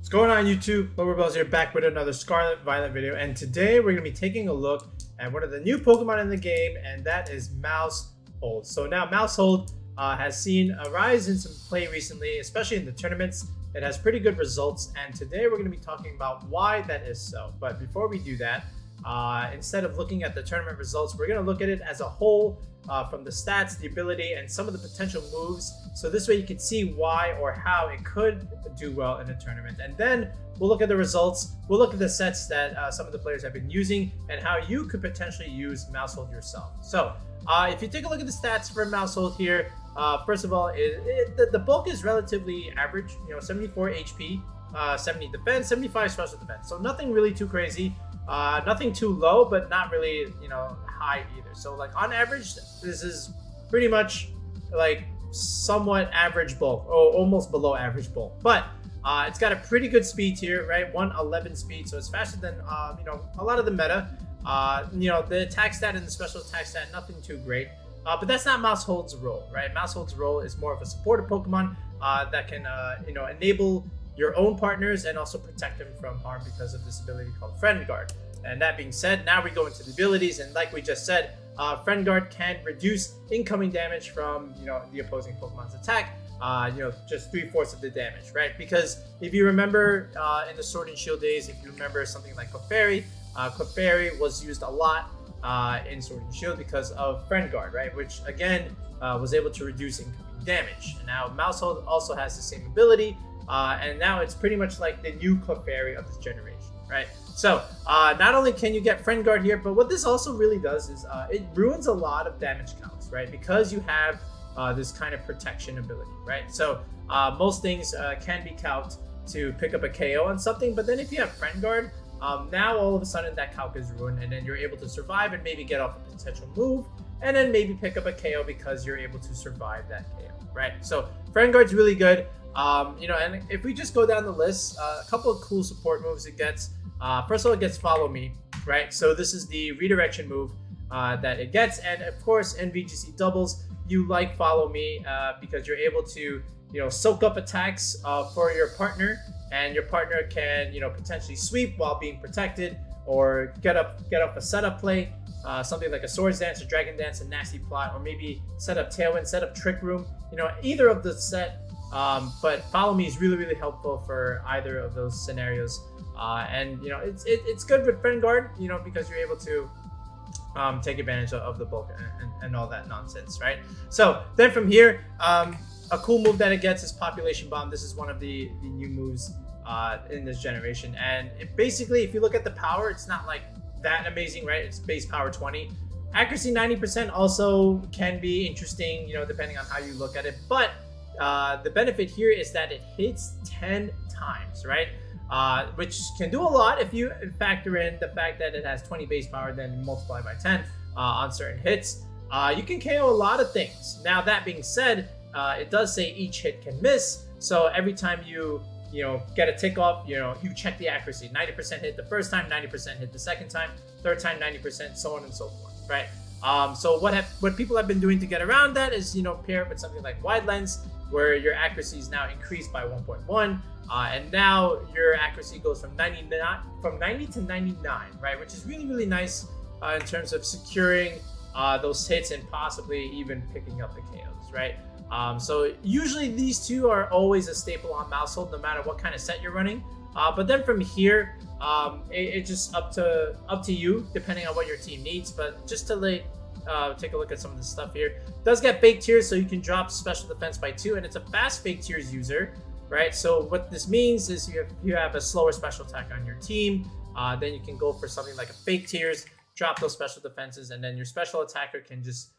What's going on YouTube? NinoPokeBros here, back with another Scarlet Violet video, and today we're going to be taking a look at one of the new Pokemon in the game, and that is Maushold. So now Maushold has seen a rise in some play recently, especially in the tournaments. It has pretty good results, and today we're going to be talking about why that is so. But before we do that, instead of looking at the tournament results, we're going to look at it as a whole, from the stats, the ability, and some of the potential moves. So this way you can see why or how it could do well in a tournament. And then we'll look at the results. We'll look at the sets that some of the players have been using and how you could potentially use Maushold yourself. So if you take a look at the stats for Maushold here, first of all, the bulk is relatively average. 74 HP, 70 defense, 75 special defense. So nothing really too crazy. Nothing too low, but not really, high either. So like on average, this is pretty much like somewhat average bulk, or almost below average bulk. But it's got a pretty good speed here, right? 111 speed, so it's faster than a lot of the meta. The attack stat and the special attack stat, nothing too great. But that's not Maushold's role, right? Maushold's role is more of a supportive Pokemon that can enable your own partners and also protect them from harm because of this ability called Friend Guard. And that being said, now we go into the abilities, and like we just said, Friend Guard can reduce incoming damage from the opposing Pokemon's attack. Just 3/4 of the damage, right? Because if you remember in the Sword and Shield days, if you remember something like Clefairy was used a lot in Sword and Shield because of Friend Guard, right? Which again was able to reduce incoming damage. And now Maushold also has the same ability. And now it's pretty much like the new Clefairy of this generation, right? So not only can you get Friend Guard here, but what this also really does is it ruins a lot of damage counts, right? Because you have this kind of protection ability, right? So most things can be calced to pick up a KO on something, but then if you have Friend Guard, now all of a sudden that calc is ruined, and then you're able to survive and maybe get off a potential move, and then maybe pick up a KO because you're able to survive that KO, right? So Friend Guard's really good. And if we just go down the list, a couple of cool support moves it gets. First of all, it gets Follow Me, right? So this is the redirection move that it gets, and of course in VGC doubles, you like Follow Me because you're able to soak up attacks for your partner, and your partner can potentially sweep while being protected, or get off a setup play, something like a Swords Dance, a Dragon Dance, a Nasty Plot, or maybe set up Tailwind, set up Trick Room. Either of the set. But Follow Me is really, really helpful for either of those scenarios. And it's good with Friend Guard, because you're able to take advantage of the bulk and all that nonsense, right? So then from here, a cool move that it gets is Population Bomb. This is one of the new moves in this generation, and basically, if you look at the power, it's not like that amazing, right? It's base power 20. Accuracy 90% also can be interesting, depending on how you look at it, but the benefit here is that it hits 10 times, right? Which can do a lot if you factor in the fact that it has 20 base power, then multiply by 10 on certain hits. You can KO a lot of things. Now, that being said, it does say each hit can miss. So every time you get a tick off, you check the accuracy. 90% hit the first time, 90% hit the second time, third time 90%, so on and so forth, right? So what people have been doing to get around that is pair it with something like Wide Lens, where your accuracy is now increased by 1.1, and now your accuracy goes from 90 to 99, right? Which is really, really nice in terms of securing those hits and possibly even picking up the KOs, right? So usually these two are always a staple on Maushold, no matter what kind of set you're running. But then from here, it's just up to you, depending on what your team needs. But just to take a look at some of the stuff here. It does get Fake Tears, so you can drop special defense by 2, and it's a fast Fake Tears user, right? So what this means is you have a slower special attack on your team, then you can go for something like a Fake Tears, drop those special defenses, and then your special attacker can just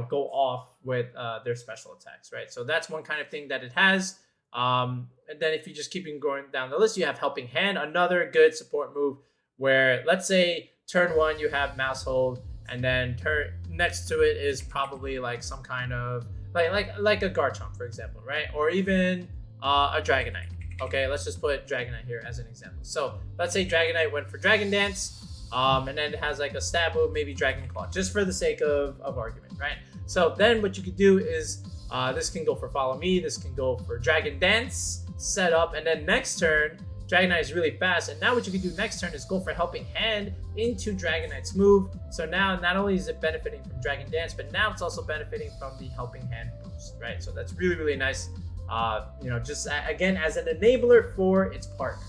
go off with their special attacks, right? So that's one kind of thing that it has. And then if you just keep going down the list, you have Helping Hand, another good support move where, let's say turn 1 you have Maushold, and then next to it is probably like some kind of like a Garchomp, for example, right? Or even a Dragonite. Okay, let's just put Dragonite here as an example. So let's say Dragonite went for Dragon Dance, and then it has like a stab move, maybe Dragon Claw, just for the sake of argument, right? So then what you could do is this can go for Follow Me, this can go for Dragon Dance, set up, and then next turn Dragonite is really fast, and now what you can do next turn is go for Helping Hand into Dragonite's move. So now not only is it benefiting from Dragon Dance, but now it's also benefiting from the Helping Hand boost, right? So that's really, really nice. Just again as an enabler for its partner.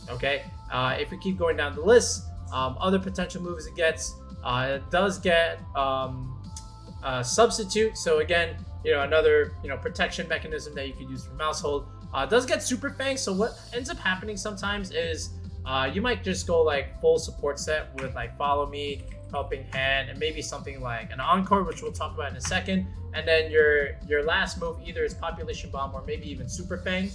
Okay, if we keep going down the list, other potential moves it gets, it does get Substitute. So again, another protection mechanism that you could use for Maushold. Does get Super Fang. So what ends up happening sometimes is you might just go like full support set with like Follow Me, Helping Hand, and maybe something like an Encore, which we'll talk about in a second. And then your last move either is Population Bomb or maybe even Super Fang.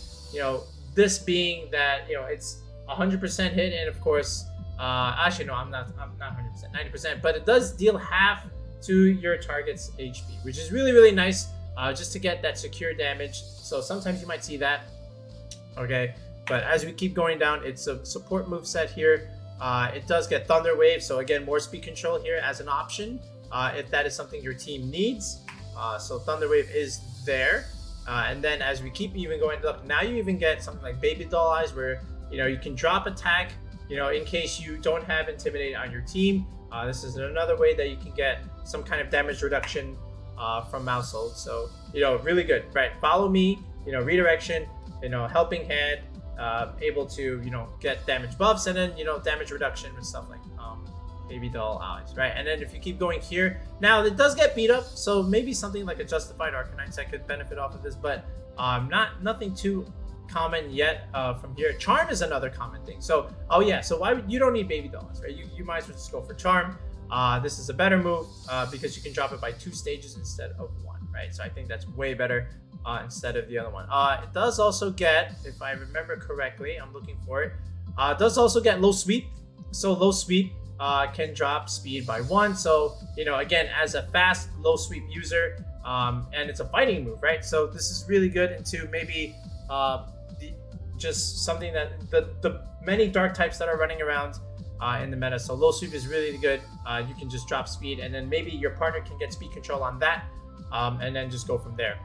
This being that it's 100% hit, and of course, actually no, I'm not 100%, 90%, but it does deal half to your target's HP, which is really, really nice, just to get that secure damage. So sometimes you might see that. Okay, but as we keep going down, it's a support move set here. It does get Thunder Wave, so again, more speed control here as an option, if that is something your team needs. So Thunder Wave is there. And then as we keep even going up, now you even get something like Baby Doll Eyes, where you can drop attack, in case you don't have Intimidate on your team. This is another way that you can get some kind of damage reduction from Maushold. So really good, right? Follow Me, redirection, Helping Hand, able to get damage buffs, and then damage reduction and stuff like Baby Doll Eyes, right? And then if you keep going here, now it does get beat up, so maybe something like a Justified Arcanine set could benefit off of this, but nothing too common yet from here. Charm is another common thing. So so why would you don't need Baby Doll Eyes, right? You might as well just go for Charm. This is a better move because you can drop it by 2 stages instead of 1, right? So I think that's way better instead of the other one. It does also get, if I remember correctly, I'm looking for it, it does also get Low Sweep. So Low Sweep can drop speed by 1. So, again, as a fast Low Sweep user, and it's a fighting move, right? So this is really good into maybe just something that the many dark types that are running around in the meta. So Low Sweep is really good. You can just drop speed, and then maybe your partner can get speed control on that, and then just go from there.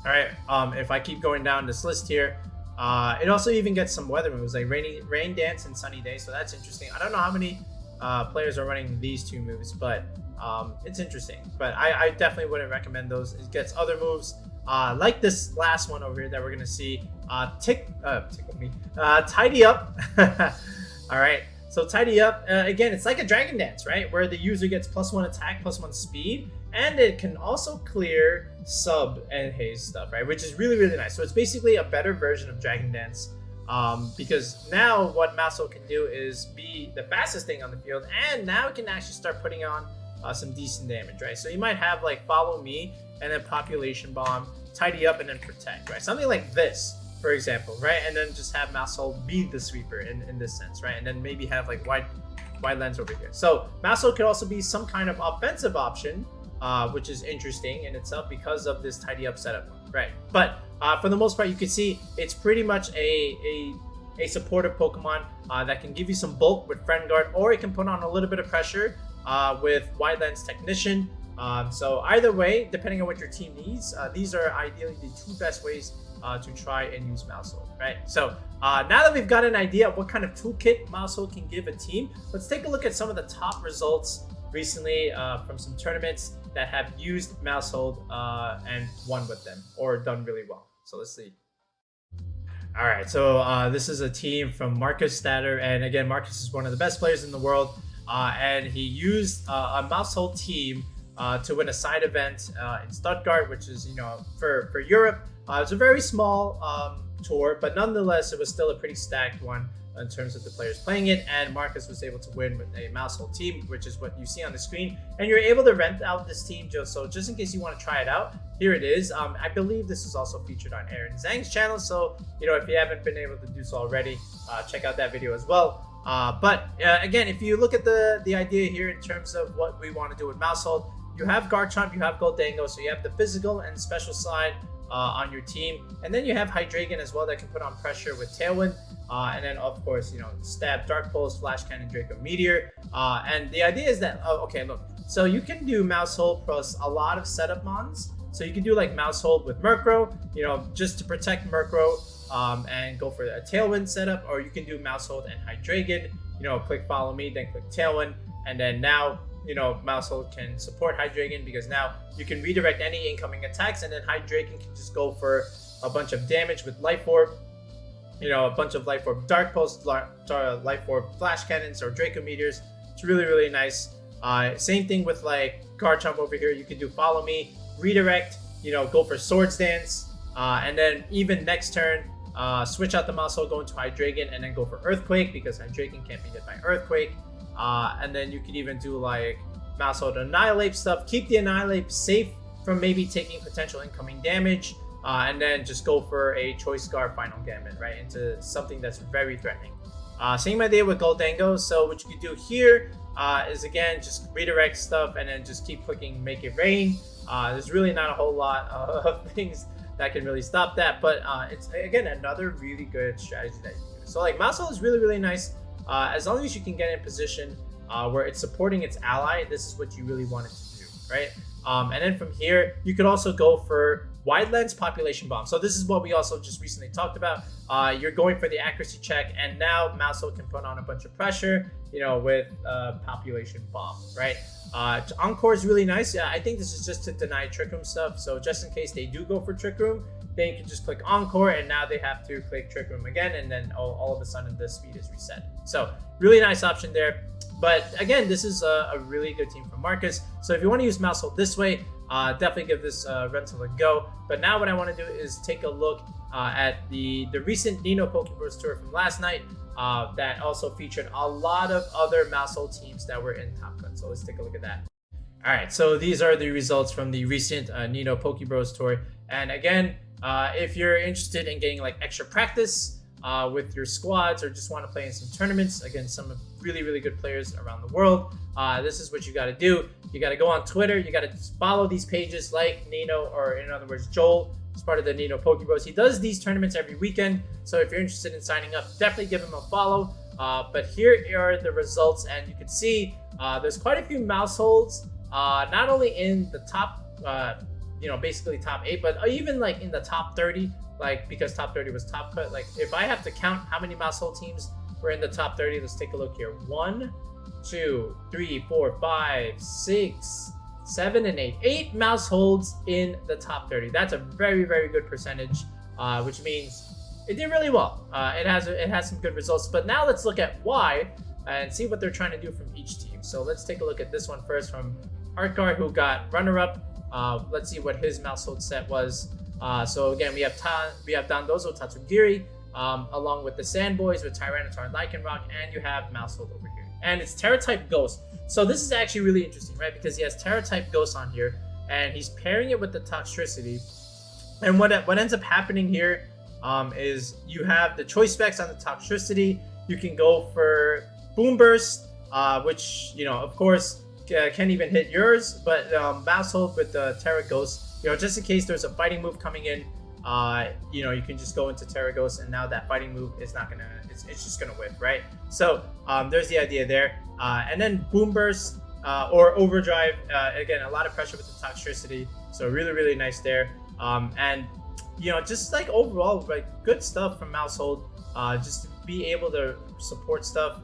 All right, if I keep going down this list here, it also even gets some weather moves like Rain Dance and Sunny Day. So that's interesting. I don't know how many players are running these 2 moves, but it's interesting. But I definitely wouldn't recommend those. It gets other moves like this last one over here that we're gonna see. Tickle Me. Tidy Up. All right. So Tidy Up, again, it's like a Dragon Dance, right? Where the user gets +1 attack, +1 speed, and it can also clear Sub and Haze stuff, right? Which is really, really nice. So it's basically a better version of Dragon Dance, because now what Maushold can do is be the fastest thing on the field, and now it can actually start putting on some decent damage, right? So you might have like Follow Me, and then Population Bomb, Tidy Up, and then Protect, right? Something like this, for example, right? And then just have Maushold be the sweeper in this sense, right? And then maybe have like wide lens over here. So Maushold could also be some kind of offensive option, which is interesting in itself because of this Tidy Up setup, right? But for the most part, you can see it's pretty much a supportive Pokemon that can give you some bulk with Friend Guard, or it can put on a little bit of pressure with Wide Lens Technician. So either way, depending on what your team needs, these are ideally the 2 best ways to try and use Maushold, right? So now that we've got an idea of what kind of toolkit Maushold can give a team, let's take a look at some of the top results recently from some tournaments that have used Maushold and won with them or done really well. So let's see. All right, so this is a team from Markus Stadter, and again, Markus is one of the best players in the world, and he used a Maushold team to win a side event in Stuttgart, which is for Europe. It's a very small tour, but nonetheless, it was still a pretty stacked one in terms of the players playing it, and Markus was able to win with a Maushold team, which is what you see on the screen. And you're able to rent out this team, so just in case you want to try it out, here it is. I believe this is also featured on Aaron Zhang's channel, so if you haven't been able to do so already, check out that video as well. But again, if you look at the idea here in terms of what we want to do with Maushold, you have Garchomp, you have Goldango, so you have the physical and special side on your team, and then you have Hydreigon as well that can put on pressure with Tailwind, and then of course Stab, Dark Pulse, Flash Cannon, Draco Meteor, and the idea is that okay, look, so you can do Maushold plus a lot of setup mons. So you can do like Maushold with Murkrow, just to protect Murkrow and go for a Tailwind setup, or you can do Maushold and Hydreigon. Click follow me, then click Tailwind, and then now Maushold can support Hydreigon because now you can redirect any incoming attacks, and then Hydreigon can just go for a bunch of damage with Life Orb. A bunch of Life Orb Dark Pulse, Life Orb Flash Cannons, or Draco Meteors. It's really, really nice. Same thing with like Garchomp over here. You can do follow me, redirect, go for Swords Dance, and then even next turn, switch out the Maushold, go into Hydreigon, and then go for Earthquake because Hydreigon can't be hit by Earthquake. And then you could even do like Maushold Annihilate stuff. Keep the Annihilate safe from maybe taking potential incoming damage. And then just go for a Choice Scar Final Gambit, right, into something that's very threatening. Same idea with Goldango. So what you could do here is, again, just redirect stuff and then just keep clicking Make It Rain. There's really not a whole lot of things that can really stop that. But it's, again, another really good strategy that you can do. So, like, Maushold is really, really nice. As long as you can get in position where it's supporting its ally, this is what you really want it to do, right? And then from here, you could also go for Wide Lens Population Bomb. So this is what we also just recently talked about. You're going for the accuracy check, and now Maushold can put on a bunch of pressure, with Population Bomb, right? Encore is really nice. I think this is just to deny Trick Room stuff. So just in case they do go for Trick Room, then you can just click Encore, and now they have to click Trick Room again, and then all of a sudden the speed is reset. So really nice option there. But again, this is a really good team from Markus. So if you want to use Maushold this way, definitely give this rental a go. But now what I want to do is take a look at the recent NinoPokeBros tour from last night that also featured a lot of other Maushold teams that were in Top Cut. So let's take a look at that. All right, so these are the results from the recent NinoPokeBros tour. And again, if you're interested in getting like extra practice with your squads, or just want to play in some tournaments against some really, really good players around the world, this is what you got to do. You got to go on Twitter. You got to follow these pages like Nino, or in other words, Joel, as part of the NinoPokeBros. He does these tournaments every weekend. So if you're interested in signing up, definitely give him a follow. But here are the results, and you can see there's quite a few Mausholds, not only in the top, basically top 8, but even like in the top 30. Like, because top 30 was Top Cut. Like, if I have to count how many Maushold teams were in the top 30, let's take a look here. 1, 2, 3, 4, 5, 6, 7, and 8. 8 Mausholds in the top 30. That's a very, very good percentage, which means it did really well. It has some good results. But now let's look at why and see what they're trying to do from each team. So let's take a look at this one first from Artgar, who got runner-up. Let's see what his Maushold set was. So again, we have Dondozo Tatsugiri, along with the Sandboys with Tyranitar and Lycanroc, and you have Maushold over here. And it's Terra-type Ghost. So this is actually really interesting, right? Because he has Terra-type Ghost on here, and he's pairing it with the Toxtricity. And what ends up happening here is you have the choice specs on the Toxtricity. You can go for Boom Burst, which, of course, can't even hit yours, but Maushold with the Terra Ghost, just in case there's a fighting move coming in, you can just go into Terra Ghost, and now that fighting move is not gonna, it's just gonna whip, right? So there's the idea there. And then Boom Burst or Overdrive, again, a lot of pressure with the Toxtricity, so really, really nice there. And just like overall, like good stuff from Maushold, just to be able to support stuff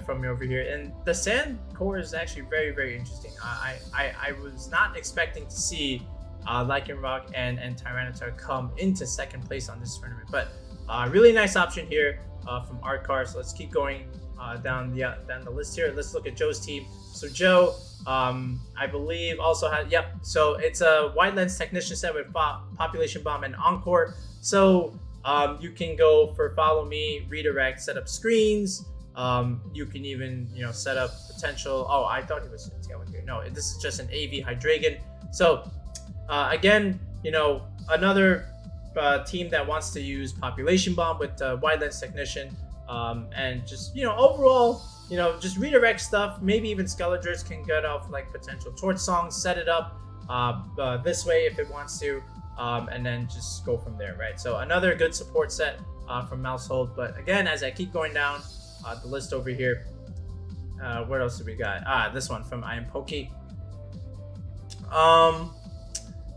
from over here. And the Sand Core is actually very, very interesting. I was not expecting to see Lycanroc and Tyranitar come into second place on this tournament, but really nice option here from Artcar. So let's keep going down the list here. Let's look at Joe's team. So Joe, I believe, also has, so it's a Wide Lens Technician set with Population Bomb and Encore. So you can go for Follow Me, Redirect, set up screens. You can even, set up potential. Oh, I thought he was Tailwind here. No, this is just an AV Hydreigon. So again, another team that wants to use Population Bomb with Wide Lens Technician, and just, overall, just redirect stuff. Maybe even Skeledriz can get off like potential Torch Songs, set it up this way if it wants to, and then just go from there, right? So another good support set from Maushold. But again, as I keep going down the list over here, what else do we got? This one from I Am Poke.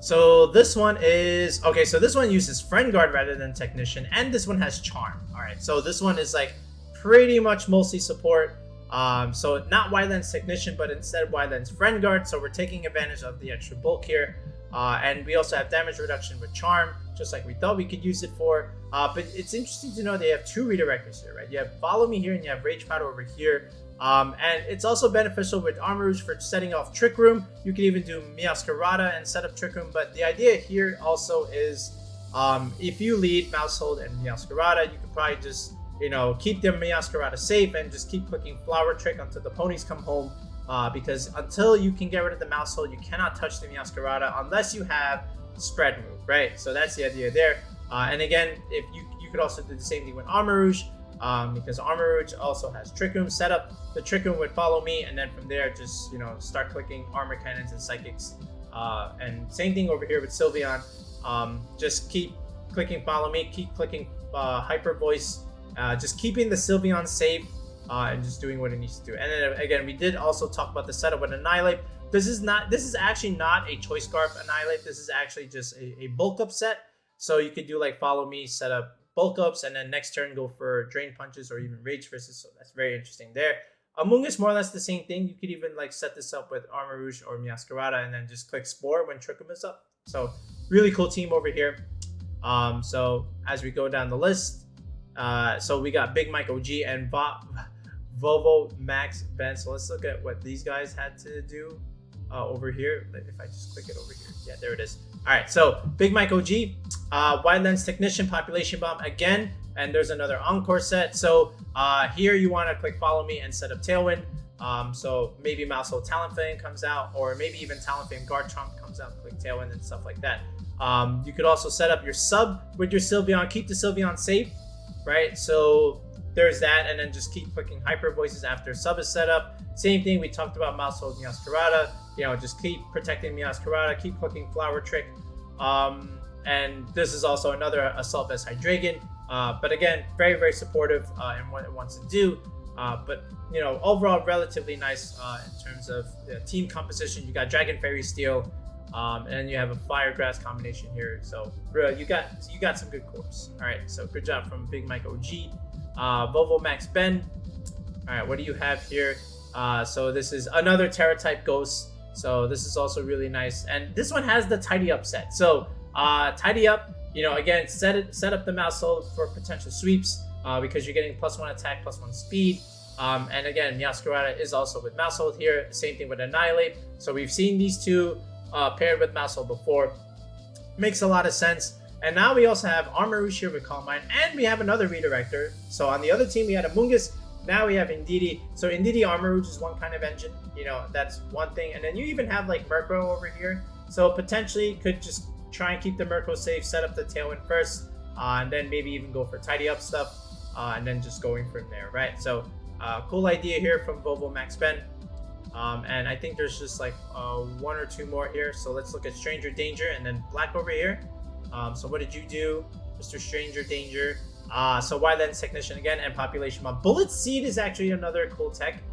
So this one is okay. So this one uses Friend Guard rather than Technician, and this one has Charm. All right. So this one is like pretty much mostly support. So not Wildlands Technician, but instead Wildlands Friend Guard. So we're taking advantage of the extra bulk here, and we also have damage reduction with Charm, just like we thought we could use it for. But it's interesting to know they have two redirectors here, right? You have Follow Me here, and you have Rage Powder over here. And it's also beneficial with Armor Rouge for setting off Trick Room. You can even do Miascarada and set up Trick Room. But the idea here also is, if you lead Maushold and Miascarada, you could probably just, you know, keep the Miascarada safe and just keep clicking Flower Trick until the ponies come home. Because until you can get rid of the Maushold, you cannot touch the Miascarada unless you have Spread Move, right? So that's the idea there. And again, if you could also do the same thing with Armor Rouge. Because Armor Rouge also has Trick Room set up. The Trick Room would follow me, and then from there, just, you know, start clicking Armor Cannons and Psychics. And same thing over here with Sylveon. Just keep clicking Follow Me, keep clicking Hyper Voice, just keeping the Sylveon safe, and just doing what it needs to do. And then again, we did also talk about the setup with Annihilate. This is actually not a Choice Scarf Annihilate. This is actually just a bulk up set. So you could do like Follow Me, set up bulk ups, and then next turn go for Drain Punches or even Rage Versus. So that's very interesting there. Among Us, more or less the same thing. You could even like set this up with Armor Rouge or Miascarada and then just click Spore when Trick Room is up. So really cool team over here. So as we go down the list, so we got Big Mike OG and Volvo Max Ben. So let's look at what these guys had to do over here. If I just click it over here, yeah, there it is. All right, so Big Mike OG, Wildlands Technician, Population Bomb again, and there's another Encore set. So here you want to click Follow Me and set up Tailwind. So maybe Maushold Talonflame comes out, or maybe even Talonflame Garchomp comes out, click Tailwind and stuff like that. You could also set up your sub with your Sylveon, keep the Sylveon safe, right? So there's that, and then just keep clicking Hyper Voices after sub is set up. Same thing, we talked about Maushold Miascarada. You know, just keep protecting Miascarada, keep clicking Flower Trick. And this is also another Assault Vest Hydreigon. But again, very, very supportive in what it wants to do. But, you know, overall, relatively nice in terms of team composition. You got Dragon Fairy Steel, and you have a Fire Grass combination here. So, you got some good cores. All right, so good job from Big Mike OG. Volvo Max Ben. All right, what do you have here? So this is another Terra type Ghost. So this is also really nice, and this one has the Tidy Up set. So Tidy Up, you know, again, set up the Maushold for potential sweeps because you're getting +1 attack, +1 speed. And again, Miascarada is also with Maushold here. Same thing with Annihilate. So we've seen these two paired with Maushold before. Makes a lot of sense. And now we also have Armor Rouge here with Calm Mind, and we have another redirector. So on the other team, we had Among Us. Now we have Indeedee. So Indeedee Armor Rouge is one kind of engine. You know, that's one thing. And then you even have like Murkrow over here. So potentially could just try and keep the Murkrow safe, set up the Tailwind first, and then maybe even go for Tidy Up stuff, and then just going from there, right? So cool idea here from Volvo Max Ben. And I think there's just like one or two more here. So let's look at Stranger Danger and then Black over here. So what did you do, Mr. Stranger Danger? So Wildlands Technician again and Population Bomb. Bullet Seed is actually another cool tech.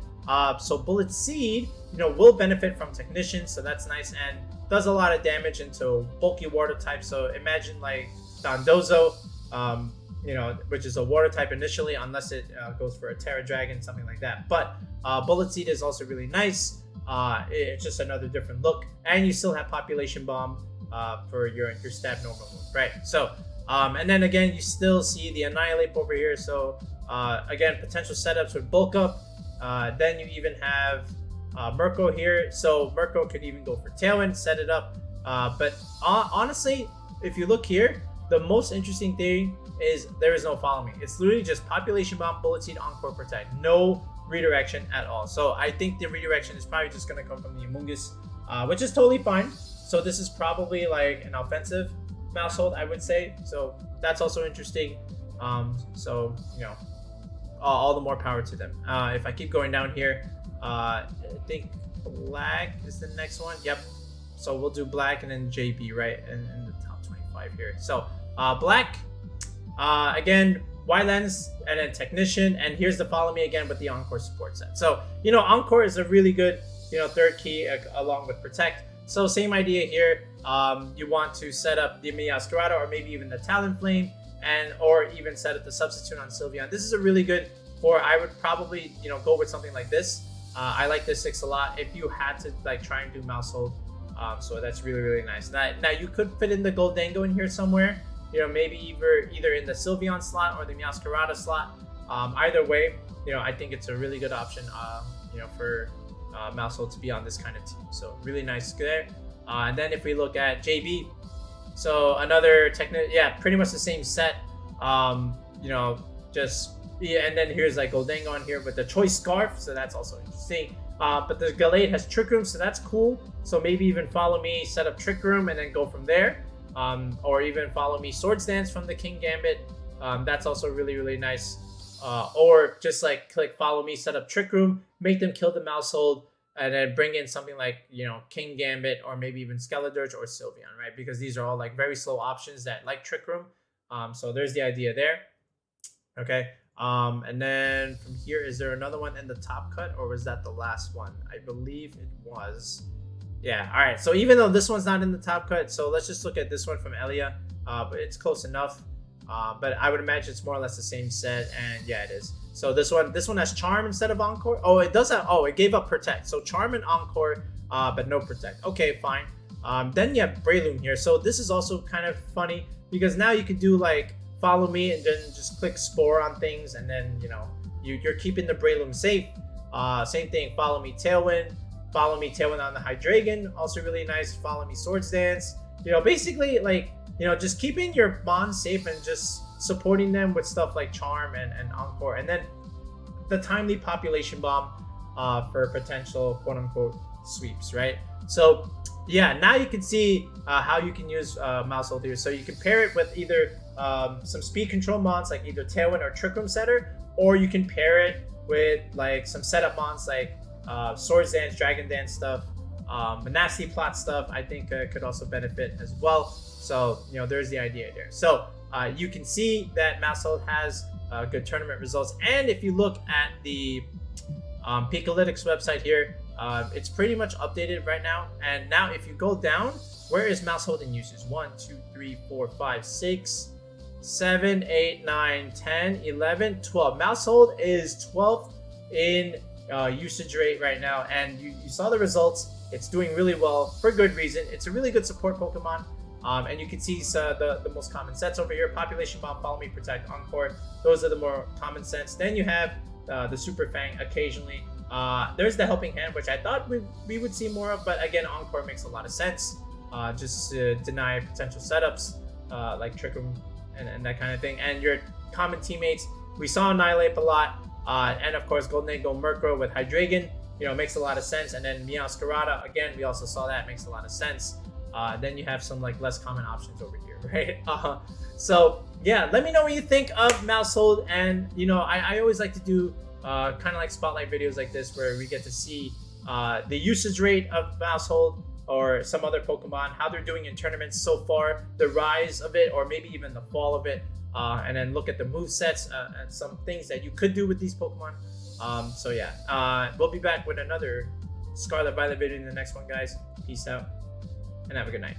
So Bullet Seed, you know, will benefit from Technician, so that's nice, and does a lot of damage into bulky water type. So imagine like Dondozo, you know, which is a water type initially, unless it goes for a Terra Dragon, something like that. But Bullet Seed is also really nice. It's just another different look, and you still have Population Bomb for your stab normal move, right? So and then again, you still see the Annihilate over here. So again, potential setups with bulk up. Then you even have Murkrow here. So Murkrow could even go for Tailwind, set it up. But honestly, if you look here, the most interesting thing is there is no Follow Me. It's literally just Population Bomb, Bullet Seed, Encore, Protect. No redirection at all. So I think the redirection is probably just going to come from the Among Us, which is totally fine. So this is probably like an offensive Maushold, I would say. So that's also interesting. So, you know, all the more power to them. If I keep going down here, I think Black is the next one. Yep. So we'll do Black and then JB, right? In the top 25 here. So Black, again, Wildlands and then Technician. And here's the Follow Me again with the Encore support set. So, you know, Encore is a really good, you know, third key along with Protect. So same idea here. You want to set up the Meowscarada or maybe even the Talonflame, and or even set up the substitute on Sylveon. This is a really good for. I would probably go with something like this. I like this 6 a lot. If you had to like try and do Maushold, so that's really nice. Now you could fit in the Goldango in here somewhere. Maybe either in the Sylveon slot or the Meowscarada slot. Either way, I think it's a really good option. For Maushold to be on this kind of team. So really nice there. And then if we look at JB, so another pretty much the same set. And then here's like Goldango on here with the Choice Scarf, so that's also interesting. But the Gallade has Trick Room, so that's cool. So maybe even Follow Me, set up Trick Room, and then go from there. Or even Follow Me Swords Dance from the King Gambit. That's also really nice. Or just like click Follow Me, set up Trick Room, make them kill the Maushold, and then bring in something like King Gambit or maybe even Skeledirge or Sylveon, right? Because these are all like very slow options that like Trick Room. So there's the idea there. Okay. And then from here, is there another one in the top cut, or was that the last one? I believe it was. Yeah. All right. So even though this one's not in the top cut, so let's just look at this one from Elia. But it's close enough. But I would imagine it's more or less the same set, and yeah, it is. So this one has Charm instead of Encore. Oh, it does have. Oh, it gave up Protect. So Charm and Encore, but no Protect. Okay, fine. Then you have Breloom here. So this is also kind of funny because now you can do like Follow Me and then just click Spore on things, and then you're keeping the Breloom safe. Same thing. Follow Me Tailwind. Follow Me Tailwind on the Hydreigon. Also really nice. Follow Me Swords Dance. Basically like. Just keeping your Mons safe and just supporting them with stuff like Charm and Encore. And then the Timely Population Bomb for potential quote-unquote sweeps, right? So, yeah, now you can see how you can use Maushold here. So you can pair it with either some speed control Mons like either Tailwind or Trick Room Setter, or you can pair it with like some setup Mons like Swords Dance, Dragon Dance stuff, Nasty Plot stuff. I think could also benefit as well. So, there's the idea there. So, you can see that Maushold has good tournament results. And if you look at the Pikalytics website here, it's pretty much updated right now. And now if you go down, where is Maushold in usage? 1, 2, 3, 4, 5, 6, 7, 8, 9, 10, 11, 12. Maushold is 12th in usage rate right now. And you saw the results. It's doing really well for good reason. It's a really good support Pokemon. And you can see the most common sets over here. Population Bomb, Follow Me, Protect, Encore. Those are the more common sets. Then you have the Super Fang occasionally. There's the Helping Hand, which I thought we would see more of. But again, Encore makes a lot of sense. Just to deny potential setups like Trick Room and that kind of thing. And your common teammates, we saw Annihilate a lot. And of course, Goldango Murkrow with Hydreigon. Makes a lot of sense. And then Meowscarada, again, we also saw that. Makes a lot of sense. Then you have some like less common options over here, right? So yeah, let me know what you think of Maushold. And I always like to do kind of like spotlight videos like this where we get to see the usage rate of Maushold or some other Pokemon, how they're doing in tournaments so far, the rise of it, or maybe even the fall of it, and then look at the movesets and some things that you could do with these Pokemon. So yeah, we'll be back with another Scarlet Violet video in the next one, guys. Peace out and have a good night.